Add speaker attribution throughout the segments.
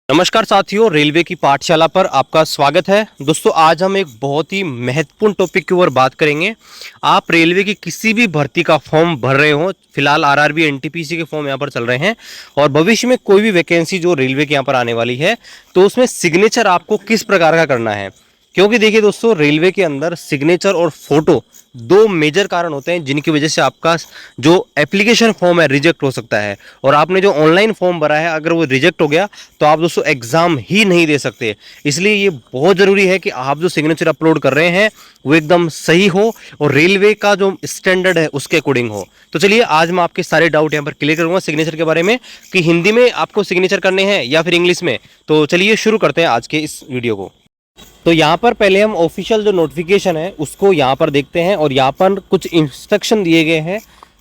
Speaker 1: नमस्कार साथियों, रेलवे की पाठशाला पर आपका स्वागत है। दोस्तों, आज हम एक बहुत ही महत्वपूर्ण टॉपिक के ऊपर बात करेंगे। आप रेलवे की किसी भी भर्ती का फॉर्म भर रहे हो, फिलहाल आरआरबी एनटीपीसी के फॉर्म यहाँ पर चल रहे हैं और भविष्य में कोई भी वैकेंसी जो रेलवे के यहाँ पर आने वाली है, तो उसमें सिग्नेचर आपको किस प्रकार का करना है। क्योंकि देखिए दोस्तों, रेलवे के अंदर सिग्नेचर और फोटो दो मेजर कारण होते हैं जिनकी वजह से आपका जो एप्लीकेशन फॉर्म है रिजेक्ट हो सकता है। और आपने जो ऑनलाइन फॉर्म भरा है, अगर वो रिजेक्ट हो गया तो आप दोस्तों एग्जाम ही नहीं दे सकते। इसलिए ये बहुत जरूरी है कि आप जो सिग्नेचर अपलोड कर रहे हैं वो एकदम सही हो और रेलवे का जो स्टैंडर्ड है उसके अकॉर्डिंग हो। तो चलिए, आज मैं आपके सारे डाउट यहाँ पर क्लियर करूंगा सिग्नेचर के बारे में, कि हिंदी में आपको सिग्नेचर करने हैं या फिर इंग्लिश में। तो चलिए शुरू करते हैं आज के इस वीडियो को। तो यहाँ पर पहले हम ऑफिशियल जो नोटिफिकेशन है उसको यहाँ पर देखते हैं और यहाँ पर कुछ इंस्ट्रक्शन दिए गए हैं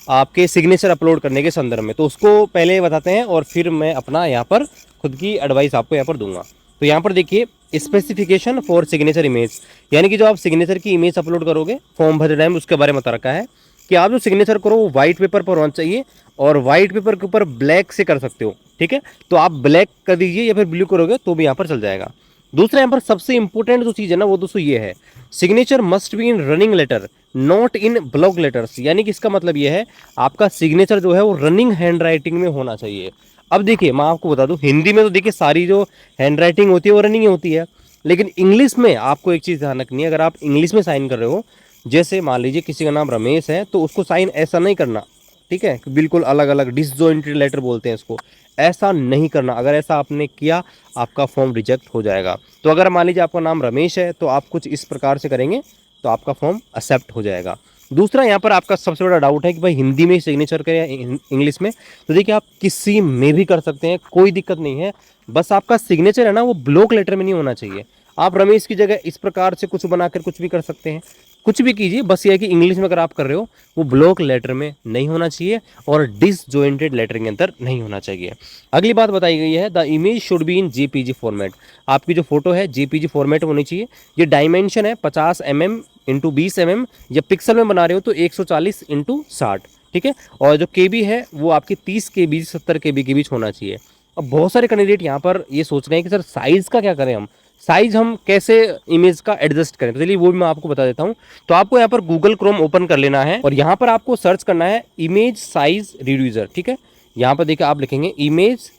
Speaker 1: आपके सिग्नेचर अपलोड करने के संदर्भ में। तो उसको पहले बताते हैं और फिर मैं अपना यहाँ पर खुद की एडवाइस आपको यहाँ पर दूंगा। तो यहाँ पर देखिए, स्पेसिफिकेशन फॉर सिग्नेचर इमेज, यानी कि जो आप सिग्नेचर की इमेज अपलोड करोगे फॉर्म भरते टाइम, उसके बारे में बता रखा है कि आप जो सिग्नेचर करो वो व्हाइट पेपर पर होना चाहिए और व्हाइट पेपर के ऊपर ब्लैक से कर सकते हो। ठीक है, तो आप ब्लैक कर दीजिए या फिर ब्लू करोगे तो भी यहाँ पर चल जाएगा। दूसरा यहाँ पर सबसे इंपॉर्टेंट जो चीज है ना वो दोस्तों ये है, signature must be in running letter not in block letters. यानी कि इसका मतलब ये है, आपका सिग्नेचर जो है वो रनिंग हैंड राइटिंग में होना चाहिए। अब देखिए, मैं आपको बता दूं, हिंदी में तो देखिए सारी जो हैंड राइटिंग होती है वो रनिंग होती है, लेकिन इंग्लिश में आपको एक चीज ध्यान रखनी है। अगर आप इंग्लिश में साइन कर रहे हो, जैसे मान लीजिए किसी का नाम रमेश है, तो उसको साइन ऐसा नहीं करना। ठीक है, बिल्कुल अलग अलग डिसजॉइंटेड लेटर बोलते हैं इसको, ऐसा नहीं करना। अगर ऐसा आपने किया, आपका फॉर्म रिजेक्ट हो जाएगा। तो अगर मान लीजिए आपका नाम रमेश है तो आप कुछ इस प्रकार से करेंगे तो आपका फॉर्म एक्सेप्ट हो जाएगा। दूसरा, यहाँ पर आपका सबसे बड़ा डाउट है कि भाई हिंदी में सिग्नेचर करें या इंग्लिश में। तो देखिए, आप किसी में भी कर सकते हैं, कोई दिक्कत नहीं है। बस आपका सिग्नेचर है ना वो ब्लॉक लेटर में नहीं होना चाहिए। आप रमेश की जगह इस प्रकार से कुछ बनाकर कुछ भी कर सकते हैं, कुछ भी कीजिए, बस ये है कि इंग्लिश में अगर आप कर रहे हो वो ब्लॉक लेटर में नहीं होना चाहिए और डिसजॉइंटेड लेटर के अंदर नहीं होना चाहिए। अगली बात बताई गई है, the image should be in JPG format. आपकी जो फोटो है जेपीजी फॉर्मेट होनी चाहिए। ये डायमेंशन है 50 mm इंटू 20 mm, या पिक्सल में बना रहे हो तो 140 इंटू 60। ठीक है, और जो केबी है वो आपकी 30 KB से 70 KB के बीच होना चाहिए। अब बहुत सारे कैंडिडेट यहाँ पर ये सोच रहे हैं कि सर साइज़ का क्या करें, हम साइज हम कैसे इमेज का एडजस्ट करें। तो चलिए वो भी मैं आपको बता देता हूँ। तो आपको यहाँ पर गूगल क्रोम ओपन कर लेना है और यहाँ पर आपको सर्च करना है इमेज साइज रिड्यूसर। ठीक है, यहाँ पर देखिए आप लिखेंगे इमेज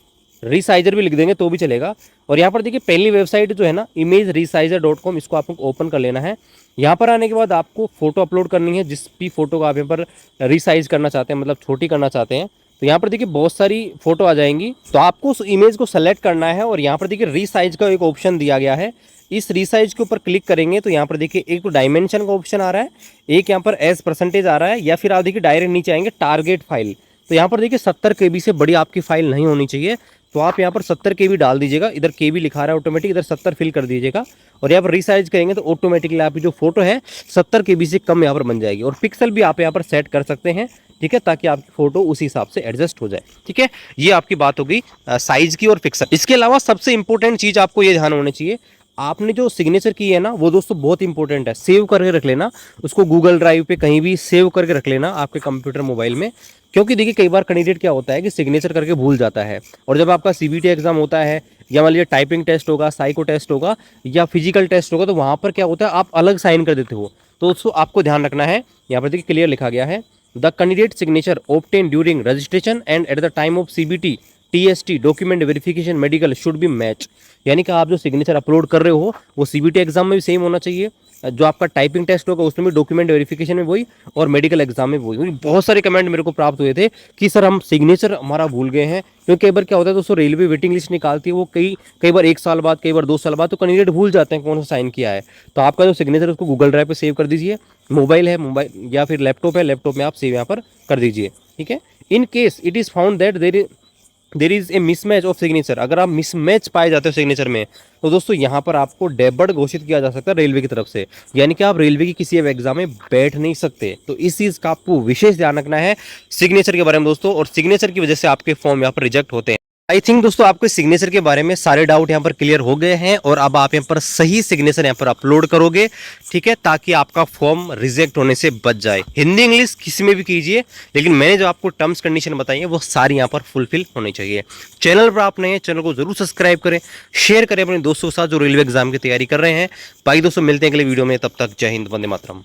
Speaker 1: रीसाइजर भी लिख देंगे तो भी चलेगा। और यहाँ पर देखिए पहली वेबसाइट जो है ना imageResizer.com, इसको आपको ओपन कर लेना है। यहाँ पर आने के बाद आपको फोटो अपलोड करनी है, जिस भी फोटो का आप यहाँ पर रीसाइज करना चाहते हैं, मतलब छोटी करना चाहते हैं। तो यहाँ पर देखिए बहुत सारी फोटो आ जाएंगी, तो आपको उस इमेज को सेलेक्ट करना है और यहाँ पर देखिए रीसाइज का एक ऑप्शन दिया गया है। इस रीसाइज के ऊपर क्लिक करेंगे तो यहाँ पर देखिए एक तो डायमेंशन का ऑप्शन आ रहा है, एक यहाँ पर एज परसेंटेज आ रहा है, या फिर आप देखिए डायरेक्ट नीचे आएंगे टारगेट फाइल। तो यहाँ पर देखिए 70 KB से बड़ी आपकी फाइल नहीं होनी चाहिए। तो आप यहाँ पर 70 KB डाल दीजिएगा, इधर KB लिखा रहा है ऑटोमेटिक, इधर 70 फिल कर दीजिएगा और यहाँ पर रीसाइज करेंगे तो ऑटोमेटिकली आपकी जो फोटो है 70 KB से कम यहाँ पर बन जाएगी। और पिक्सल भी आप यहाँ पर सेट कर सकते हैं, ठीक है, ताकि आपकी फोटो उसी हिसाब से एडजस्ट हो जाए। ठीक है, ये आपकी बात हो गई साइज की और पिक्सल। इसके अलावा सबसे इंपॉर्टेंट चीज आपको ये ध्यान होनी चाहिए, आपने जो सिग्नेचर की है ना वो दोस्तों बहुत इंपॉर्टेंट है, सेव करके रख लेना उसको, गूगल ड्राइव पे कहीं भी सेव करके रख लेना आपके कंप्यूटर मोबाइल में। क्योंकि देखिए कई बार कैंडिडेट क्या होता है कि सिग्नेचर करके भूल जाता है, और जब आपका सीबीटी एग्जाम होता है या मान लीजिए टाइपिंग टेस्ट होगा, साइको टेस्ट होगा या फिजिकल टेस्ट होगा, तो वहाँ पर क्या होता है आप अलग साइन कर देते हो। तो उसको आपको ध्यान रखना है, यहाँ पर देखिए क्लियर लिखा गया है, the candidate signature obtain during registration and at the time of CBT TST document verification medical should be match. यानी कि आप जो सिग्नेचर अपलोड कर रहे हो वो सीबीटी एग्जाम में भी सेम होना चाहिए, जो आपका टाइपिंग टेस्ट होगा उसमें भी डॉक्यूमेंट वेरिफिकेशन में वही, और मेडिकल एग्जाम में वही। बहुत सारे कमेंट मेरे को प्राप्त हुए थे कि सर हम सिग्नेचर हमारा भूल गए हैं। क्योंकि कई बार क्या होता है दोस्तों, रेलवे वेटिंग लिस्ट निकालती है वो कई बार 1 साल बाद, कई बार 2 साल बाद, तो कैंडिडेट भूल जाते हैं कौन सा साइन किया है। तो आपका जो सिग्नेचर उसको गूगल ड्राइव पर सेव कर दीजिए, मोबाइल है मोबाइल या फिर लैपटॉप है लैपटॉप में आप सेव यहाँ पर कर दीजिए। ठीक है, in case it is found that there is a mismatch of signature, अगर आप मिसमैच पाए जाते हो सिग्नेचर में, तो दोस्तों यहाँ पर आपको डेबर्ड घोषित किया जा सकता है रेलवे की तरफ से, यानी कि आप रेलवे की किसी एग्जाम में बैठ नहीं सकते। तो इस चीज़ का आपको विशेष ध्यान रखना है सिग्नेचर के बारे में दोस्तों, और सिग्नेचर की वजह से आपके फॉर्म यहाँ पर रिजेक्ट होते हैं। आई थिंक दोस्तों आपको सिग्नेचर के बारे में सारे डाउट यहाँ पर क्लियर हो गए हैं और अब आप यहाँ पर सही सिग्नेचर यहाँ पर अपलोड करोगे, ठीक है, ताकि आपका फॉर्म रिजेक्ट होने से बच जाए। हिंदी इंग्लिश किसी में भी कीजिए, लेकिन मैंने जो आपको टर्म्स कंडीशन बताई है वो सारी यहाँ पर फुलफिल होनी चाहिए। चैनल पर आप नए हैं, चैनल को जरूर सब्सक्राइब करें, शेयर करें अपने दोस्तों के साथ जो रेलवे एग्जाम की तैयारी कर रहे हैं। बाकी दोस्तों मिलते हैं अगले वीडियो में, तब तक जय हिंद, वंदे मातरम।